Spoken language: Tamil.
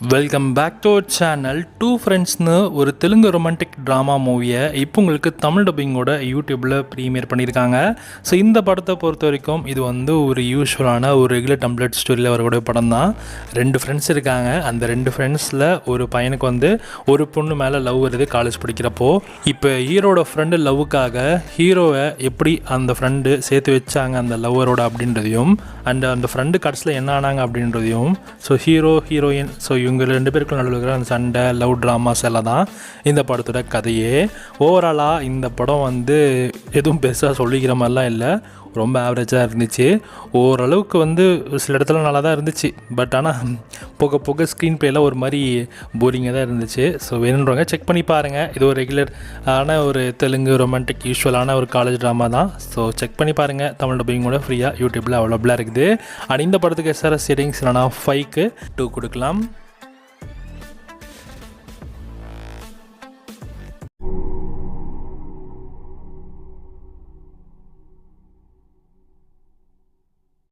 Welcome back to our channel. Two ஃப்ரெண்ட்ஸ்னு ஒரு தெலுங்கு ரொமான்டிக் ட்ராமா மூவியை இப்போ உங்களுக்கு தமிழ் டப்பிங்கோட யூடியூப்பில் ப்ரீமியர் பண்ணியிருக்காங்க. ஸோ இந்த படத்தை பொறுத்த வரைக்கும் இது ஒரு யூஸ்வலான ஒரு ரெகுலர் டெம்ப்ளேட் ஸ்டோரியில் வரக்கூடிய படம் தான். 2 ஃப்ரெண்ட்ஸ் இருக்காங்க. அந்த 2 ஃப்ரெண்ட்ஸில் ஒரு பையனுக்கு ஒரு பொண்ணு மேலே லவ் வருது காலேஜ் படிக்கிறப்போ. இப்போ ஹீரோட ஃப்ரெண்டு லவ்வுக்காக ஹீரோவை எப்படி அந்த ஃப்ரெண்டு சேர்த்து வச்சாங்க அந்த லவ்வரோட அப்படின்றதையும், அண்ட் அந்த ஃப்ரெண்டு கடைசியில் என்ன ஆனாங்க அப்படின்றதையும், ஸோ ஹீரோ ஹீரோயின் இவங்க 2 பேருக்கும் நடுவில் இருக்கிற அந்த சண்டை லவ் ட்ராமாஸ் எல்லாம் தான் இந்த படத்தோட கதையே. ஓவராலாக இந்த படம் எதுவும் பெருசாக சொல்லிக்கிற மாதிரிலாம் இல்லை, ரொம்ப ஆவரேஜாக இருந்துச்சு. ஓரளவுக்கு சில இடத்துல நல்லா தான் இருந்துச்சு. பட் ஆனால் போக போக ஸ்க்ரீன் ப்ளேலாம் ஒரு மாதிரி போரிங்காக தான் இருந்துச்சு. ஸோ வேணுன்றவங்க செக் பண்ணி பாருங்கள். இது ஒரு ரெகுலர் ஆன ஒரு தெலுங்கு ரொமான்டிக் யூஸ்வலான ஒரு காலேஜ் ட்ராமா தான். ஸோ செக் பண்ணி பாருங்கள். தமிழ் டப்பிங்கோட ஃப்ரீயாக யூடியூப்பில் அவைலபிளாக இருக்குது. அண்ட் இந்த படத்துக்கு எஸ்ஆர்எஸ் ரேட்டிங்ஸ் இல்லைனா 5க்கு 2 கொடுக்கலாம்.